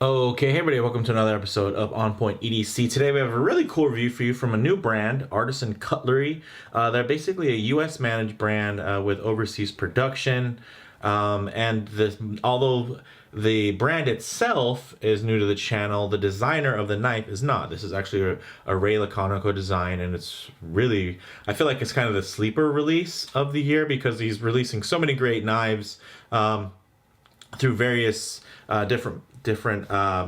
Okay, hey everybody, welcome to another episode of On Point EDC. Today we have a really cool review for you from a new brand, Artisan Cutlery. They're basically a US managed brand with overseas production. Although the brand itself is new to the channel, the designer of the knife is not. This is actually a Ray Laconico design, and it's really, I feel like it's kind of the sleeper release of the year because he's releasing so many great knives through various different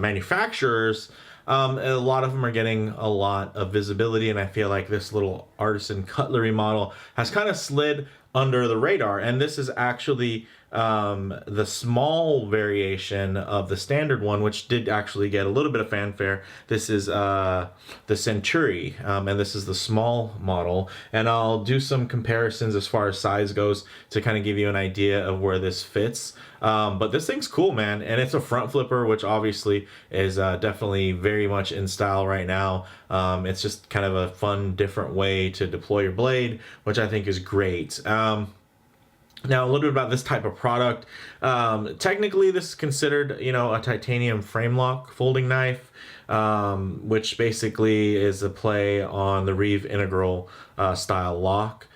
manufacturers. A lot of them are getting a lot of visibility, and I feel like this little Artisan Cutlery model has kind of slid under the radar. And this is actually the small variation of the standard one, which did actually get a little bit of fanfare. This is the Centauri, and this is the small model. And I'll do some comparisons as far as size goes to kind of give you an idea of where this fits. But this thing's cool, man, and it's a front flipper, which obviously is definitely very much in style right now. It's just kind of a fun, different way to deploy your blade, which I think is great. Now, a little bit about this type of product. Technically, this is considered, a titanium frame lock folding knife, which basically is a play on the Reeve Integral style lock.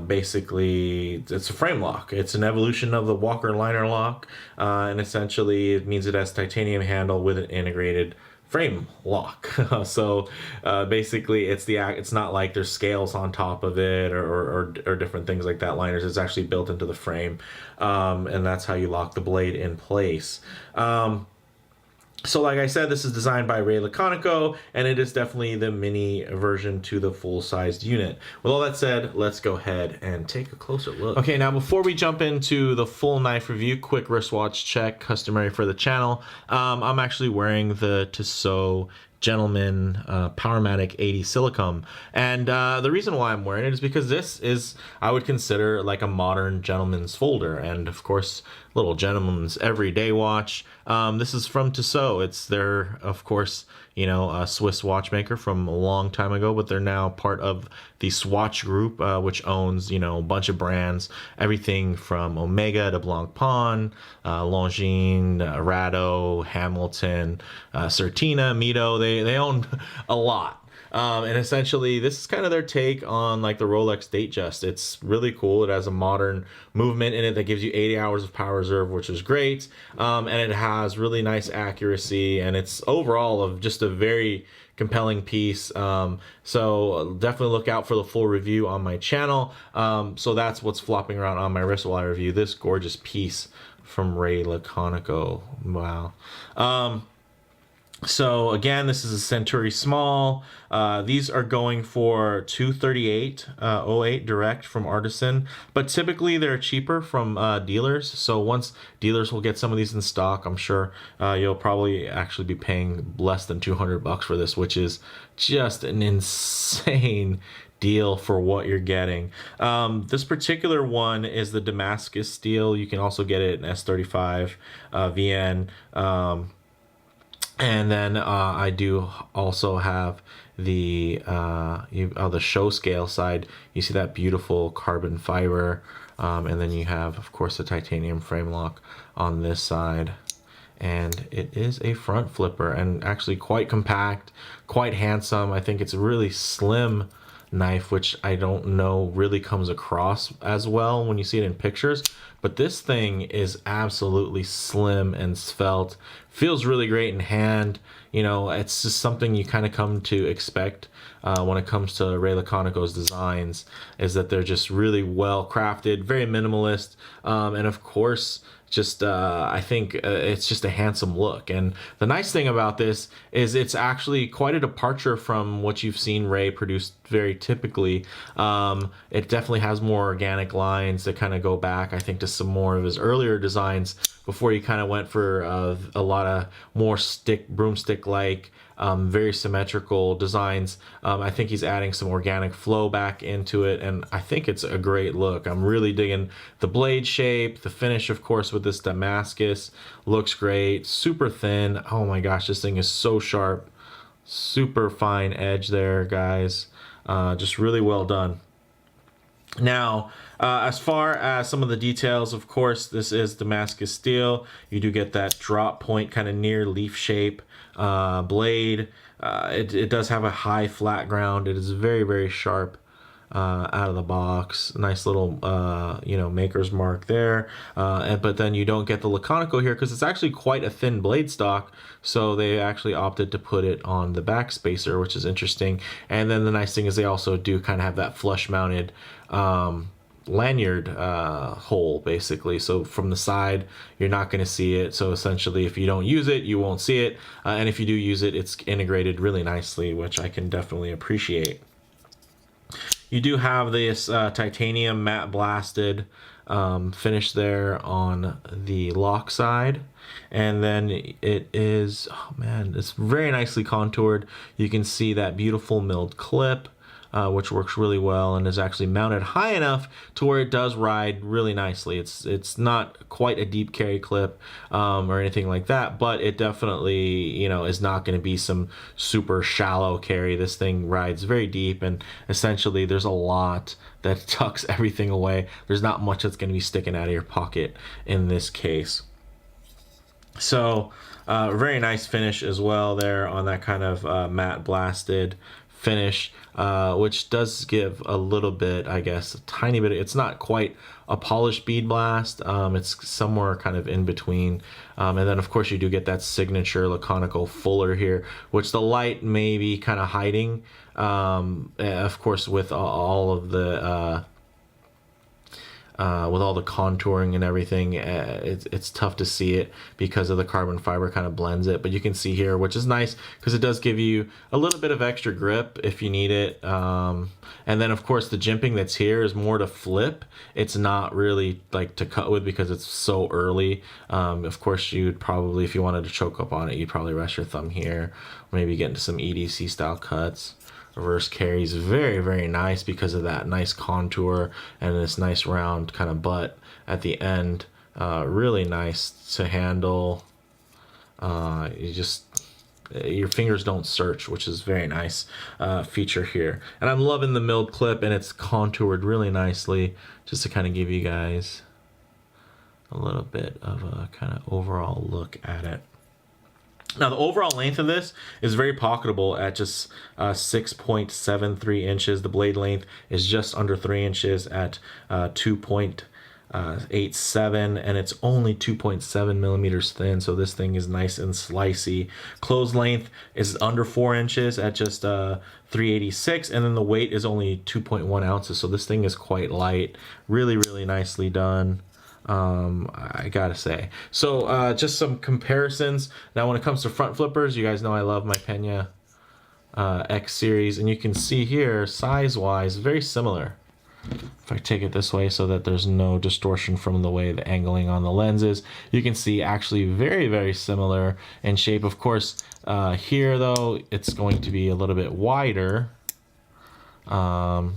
Basically, it's a frame lock. It's an evolution of the Walker liner lock, and essentially it means it has titanium handle with an integrated frame lock. So basically it's not like there's scales on top of it or different things like that, liners. It's actually built into the frame, and that's how you lock the blade in place. So like I said, this is designed by Ray Laconico, and it is definitely the mini version to the full-sized unit. With all that said, let's go ahead and take a closer look. Okay, now before we jump into the full knife review, quick wristwatch check, customary for the channel. I'm actually wearing the Tissot Gentleman Powermatic 80 Silicone, and the reason why I'm wearing it is because this is, I would consider, like a modern gentleman's folder, and of course little gentleman's everyday watch. This is from Tissot. It's their, of course, a Swiss watchmaker from a long time ago, but they're now part of the Swatch Group, which owns, a bunch of brands, everything from Omega to Blancpain, Longines, Rado, Hamilton, Certina, Mito. They own a lot. And essentially, this is kind of their take on like the Rolex Datejust. It's really cool. It has a modern movement in it that gives you 80 hours of power reserve, which is great. And it has really nice accuracy, and it's overall of just a very compelling piece. So definitely look out for the full review on my channel. So that's what's flopping around on my wrist while I review this gorgeous piece from Ray Laconico. Wow. So again, this is a Centauri small. These are going for $238.08 direct from Artisan, but typically they're cheaper from dealers. So once dealers will get some of these in stock, I'm sure you'll probably actually be paying less than $200 for this, which is just an insane deal for what you're getting. This particular one is the Damascus steel. You can also get it in S35VN. And then I do also have the show scale side. You see that beautiful carbon fiber, and then you have, of course, the titanium frame lock on this side. And it is a front flipper, and actually quite compact, quite handsome. I think it's a really slim knife, which I don't know really comes across as well when you see it in pictures. But this thing is absolutely slim and svelte. Feels really great in hand. It's just something you kind of come to expect when it comes to Ray Laconico's designs, is that they're just really well crafted, very minimalist, and of course, just I think it's just a handsome look. And the nice thing about this is it's actually quite a departure from what you've seen Ray produce very typically. It definitely has more organic lines that kind of go back, I think, to some more of his earlier designs before he kind of went for a lot of more broomstick like very symmetrical designs. I think he's adding some organic flow back into it, and I think it's a great look. I'm really digging the blade shape, the finish, of course, with this Damascus looks great. Super thin. Oh my gosh, this thing is so sharp. Super fine edge there, guys. Just really well done. Now, as far as some of the details, of course, this is Damascus steel. You do get that drop point kind of near leaf shape blade. It does have a high flat ground. It is very, very sharp out of the box. Nice little, maker's mark there. But then you don't get the Laconico here because it's actually quite a thin blade stock. So they actually opted to put it on the back spacer, which is interesting. And then the nice thing is they also do kind of have that flush mounted lanyard hole, basically. So from the side, you're not going to see it. So essentially, if you don't use it, you won't see it. And if you do use it, it's integrated really nicely, which I can definitely appreciate. You do have this titanium matte blasted finish there on the lock side. And then it is, oh man, it's very nicely contoured. You can see that beautiful milled clip, which works really well and is actually mounted high enough to where it does ride really nicely. It's not quite a deep carry clip or anything like that, but it definitely, is not going to be some super shallow carry. This thing rides very deep, and essentially there's a lot that tucks everything away. There's not much that's going to be sticking out of your pocket in this case. So very nice finish as well there on that kind of matte blasted finish, which does give a little bit, I guess, a tiny bit. It's not quite a polished bead blast. It's somewhere kind of in between. And then of course you do get that signature Laconico fuller here, which the light may be kind of hiding. Of course, with all of the with all the contouring and everything, it's tough to see it because of the carbon fiber kind of blends it, but you can see here, which is nice because it does give you a little bit of extra grip if you need it. And then of course the jimping that's here is more to flip. It's not really like to cut with because it's so early. Of course you'd probably, if you wanted to choke up on it, you'd probably rest your thumb here, or maybe get into some EDC style cuts. Reverse carries very, very nice because of that nice contour and this nice round kind of butt at the end. Really nice to handle. Your fingers don't search, which is very nice feature here. And I'm loving the milled clip, and it's contoured really nicely, just to kind of give you guys a little bit of a kind of overall look at it. Now, the overall length of this is very pocketable at just 6.73 inches. The blade length is just under 3 inches at 2.87, and it's only 2.7 millimeters thin, so this thing is nice and slicey. Close length is under 4 inches at just 386, and then the weight is only 2.1 ounces, so this thing is quite light. Really, really nicely done. I gotta say. So just some comparisons. Now when it comes to front flippers, you guys know I love my Pena X series, and you can see here size wise very similar. If I take it this way so that there's no distortion from the way the angling on the lens is, you can see actually very, very similar in shape. Of course, here though, it's going to be a little bit wider. Look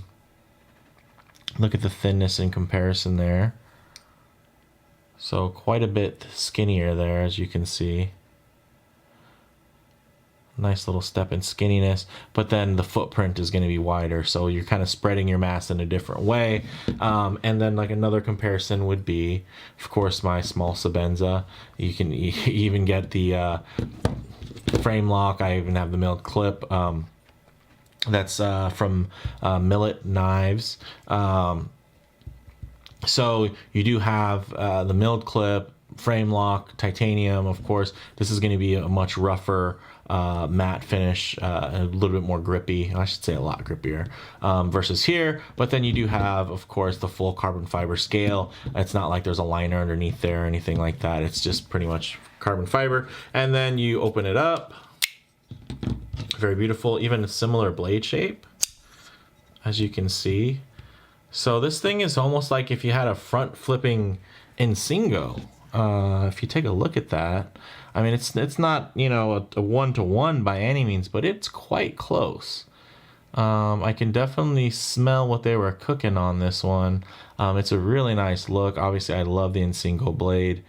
at the thinness in comparison there. So quite a bit skinnier there, as you can see. Nice little step in skinniness, but then the footprint is going to be wider, so you're kind of spreading your mass in a different way. And then like another comparison would be, of course, my small Sebenza. You can even get the frame lock. I even have the milled clip. That's from Millet Knives. So you do have the milled clip, frame lock, titanium, of course. This is going to be a much rougher matte finish, a little bit more grippy. I should say a lot grippier versus here. But then you do have, of course, the full carbon fiber scale. It's not like there's a liner underneath there or anything like that. It's just pretty much carbon fiber. And then you open it up. Very beautiful. Even a similar blade shape, as you can see. So this thing is almost like if you had a front flipping Insingo. If you take a look at that, I mean, it's not, a one-to-one by any means, but it's quite close. I can definitely smell what they were cooking on this one. It's a really nice look. Obviously, I love the Insingo blade.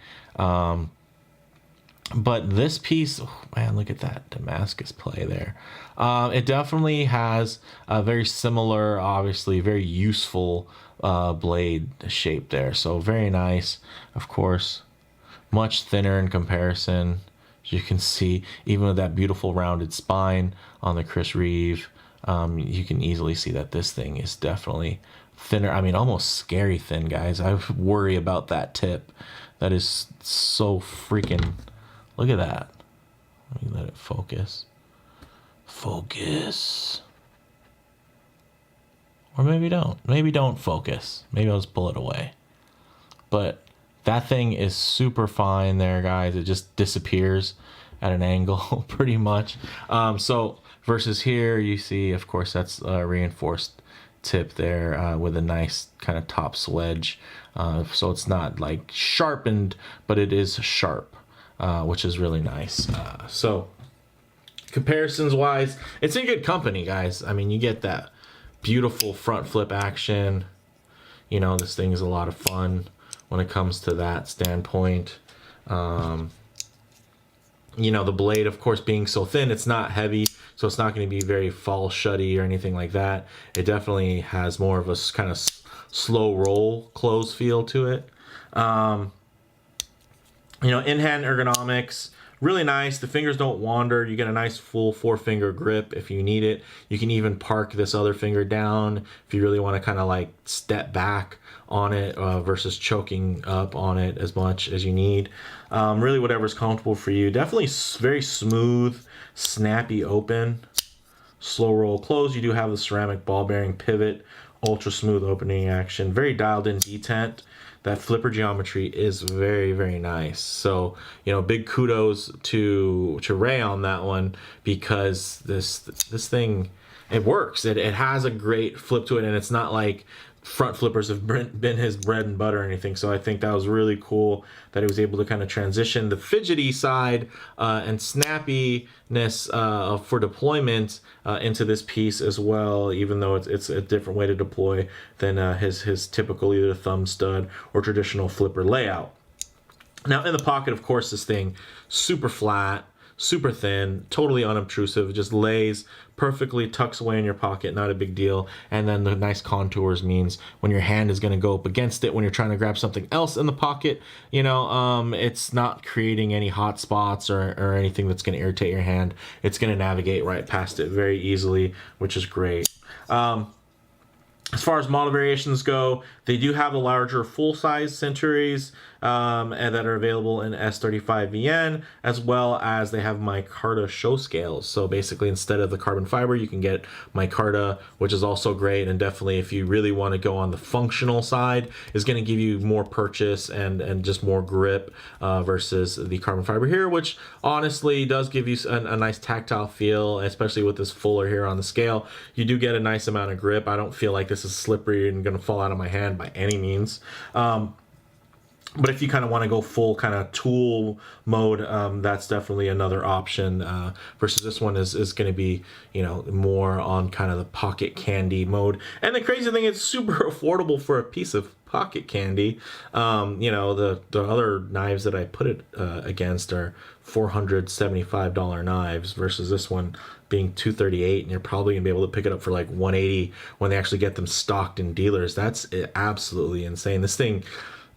But this piece, oh man, look at that Damascus play there. It definitely has a very similar, obviously very useful blade shape there. So very nice, of course, much thinner in comparison. As you can see, even with that beautiful rounded spine on the Chris Reeve, you can easily see that this thing is definitely thinner. I mean, almost scary thin, guys. I worry about that tip. That is so freaking... Look at that. Let me let it focus. Focus. Or maybe don't. Maybe don't focus. Maybe I'll just pull it away. But that thing is super fine there, guys. It just disappears at an angle pretty much. So versus here, you see, of course, that's a reinforced tip there with a nice kind of top sledge. So it's not like sharpened, but it is sharp. Which is really nice. So comparisons wise, it's in good company, guys. I mean, you get that beautiful front flip action. You know, this thing is a lot of fun when it comes to that standpoint. You know, the blade, of course, being so thin, it's not heavy, so it's not going to be very fall shutty or anything like that. It definitely has more of a kind of slow roll close feel to it. You know, in-hand ergonomics, really nice. The fingers don't wander. You get a nice full forefinger grip if you need it. You can even park this other finger down if you really want to kind of like step back on it versus choking up on it as much as you need. Really whatever's comfortable for you. Definitely very smooth, snappy open. Slow roll close. You do have the ceramic ball bearing pivot, ultra smooth opening action. Very dialed in detent. That flipper geometry is very, very nice. So, you know, big kudos to Ray on that one, because this thing, it works. It has a great flip to it, and it's not like front flippers have been his bread and butter or anything. So I think that was really cool that he was able to kind of transition the fidgety side and snappiness for deployment into this piece as well, even though it's a different way to deploy than his typical either thumb stud or traditional flipper layout. Now in the pocket, of course, this thing super flat, super thin, totally unobtrusive. It just lays perfectly, tucks away in your pocket, not a big deal. And then the nice contours means when your hand is going to go up against it when you're trying to grab something else in the pocket, you know, it's not creating any hot spots or anything that's going to irritate your hand. It's going to navigate right past it very easily, which is great. As far as model variations go, they do have the larger full-size Centauris and that are available in S35VN, as well as they have Micarta show scales. So basically, instead of the carbon fiber, you can get Micarta, which is also great. And definitely, if you really want to go on the functional side, is going to give you more purchase and just more grip versus the carbon fiber here, which honestly does give you a nice tactile feel, especially with this fuller here on the scale. You do get a nice amount of grip. I don't feel like this is slippery and going to fall out of my hand by any means. But if you kind of want to go full kind of tool mode, that's definitely another option versus this one is going to be, you know, more on kind of the pocket candy mode. And the crazy thing, it's super affordable for a piece of pocket candy. You know, the other knives that I put it against are $475 knives versus this one being $238, and you're probably gonna be able to pick it up for like $180 when they actually get them stocked in dealers. That's absolutely insane. This thing,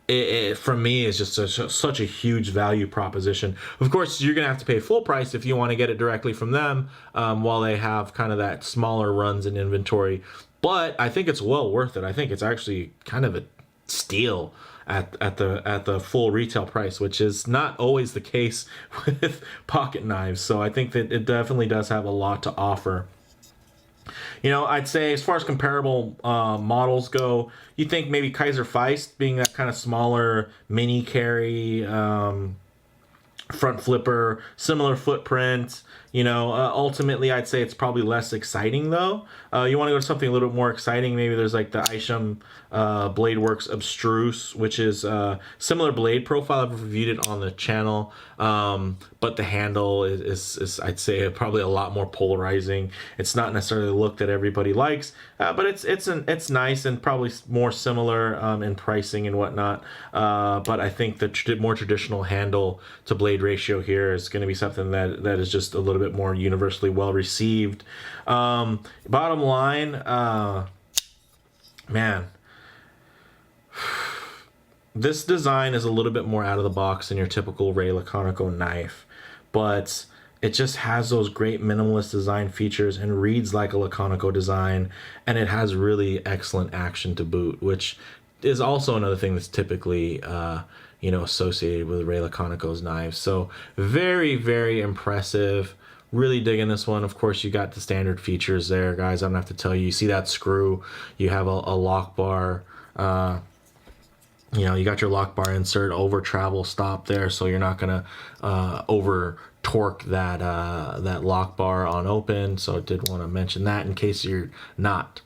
it for me is just such a huge value proposition. Of course, you're gonna have to pay full price if you want to get it directly from them, while they have kind of that smaller runs in inventory. But I think it's well worth it. I think it's actually kind of a steal at the full retail price, which is not always the case with pocket knives. So I think that it definitely does have a lot to offer. You know, I'd say as far as comparable models go, you think maybe Kaiser Feist being that kind of smaller mini carry front flipper, similar footprint, You know, ultimately, I'd say it's probably less exciting though. You want to go to something a little bit more exciting. Maybe there's like the Isham Blade Works Abstruse, which is similar blade profile. I've reviewed it on the channel, but the handle is I'd say probably a lot more polarizing. It's not necessarily the look that everybody likes, but it's nice and probably more similar in pricing and whatnot. But I think the more traditional handle to blade ratio here is going to be something that is just a little bit more universally well received. Bottom line, man, this design is a little bit more out of the box than your typical Ray Laconico knife, but it just has those great minimalist design features and reads like a Laconico design, and it has really excellent action to boot, which is also another thing that's typically you know, associated with Ray Laconico's knives. So very, very impressive. Really digging this one. Of course, you got the standard features there, guys. I don't have to tell you. You see that screw. You have a lock bar. You know, you got your lock bar insert, over travel stop there, so you're not gonna over torque that that lock bar on open. So I did want to mention that in case you're not,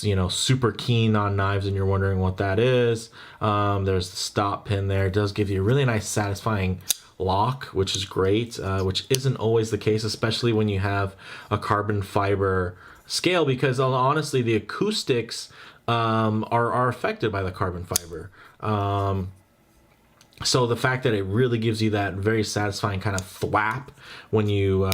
you know, super keen on knives and you're wondering what that is. There's the stop pin there. It does give you a really nice, satisfying lock, which is great, which isn't always the case, especially when you have a carbon fiber scale, because honestly, the acoustics are affected by the carbon fiber. So the fact that it really gives you that very satisfying kind of thwap when you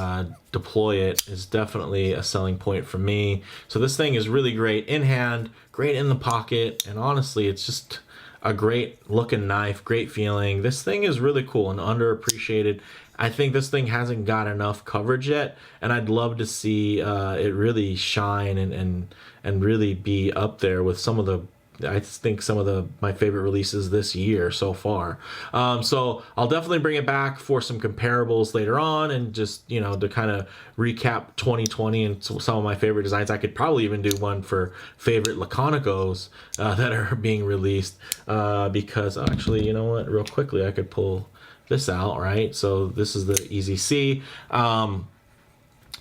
deploy it is definitely a selling point for me. So this thing is really great in hand, great in the pocket, and honestly, it's just a great looking knife, great feeling. This thing is really cool and underappreciated. I think this thing hasn't got enough coverage yet, and I'd love to see it really shine and really be up there with some of the, I think, some of my favorite releases this year so far. So I'll definitely bring it back for some comparables later on, and just, you know, to kind of recap 2020 and some of my favorite designs. I could probably even do one for favorite Laconicos that are being released, because actually, you know what, real quickly, I could pull this out, right? So this is the EDC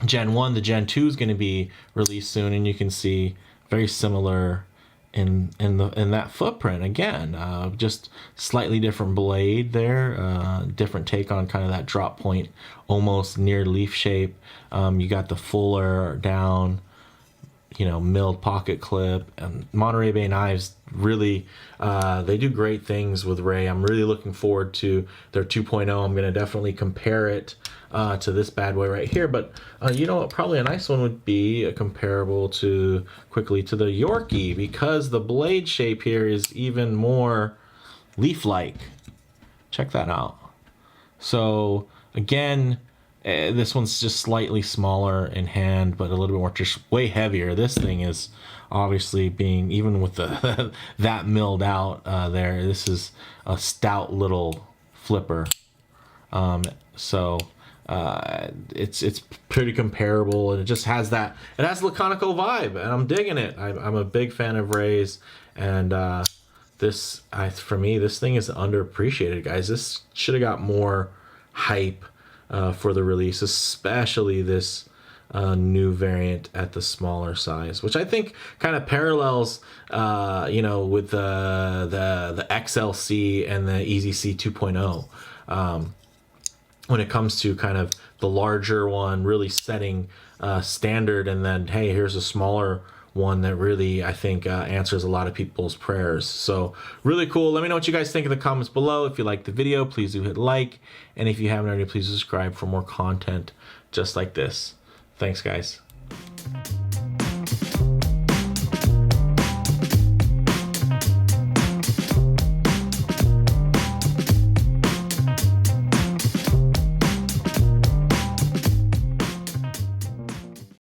Gen 1. The Gen 2 is going to be released soon, and you can see very similar in that footprint again, just slightly different blade there, different take on kind of that drop point, almost near leaf shape. You got the fuller down, you know, milled pocket clip. And Monterey Bay knives really, they do great things with Ray. I'm really looking forward to their 2.0. I'm going to definitely compare it to this bad boy right here. But you know what, probably a nice one would be a comparable to, quickly, to the Yorkie, because the blade shape here is even more leaf-like. Check that out. So again, this one's just slightly smaller in hand, but a little bit more, just way heavier. This thing is obviously being, even with the that milled out there, this is a stout little flipper. So it's pretty comparable, and it just has that, it has Laconico vibe, and I'm digging it. I'm a big fan of Ray's, and for me, this thing is underappreciated, guys. This should have got more hype for the release, especially this new variant at the smaller size, which I think kind of parallels, you know, with the XLC and the EDC 2.0. When it comes to kind of the larger one really setting standard, and then, hey, here's a smaller one that really, I think, answers a lot of people's prayers. So really cool. Let me know what you guys think in the comments below. If you liked the video, please do hit like, and if you haven't already, please subscribe for more content just like this. Thanks, guys.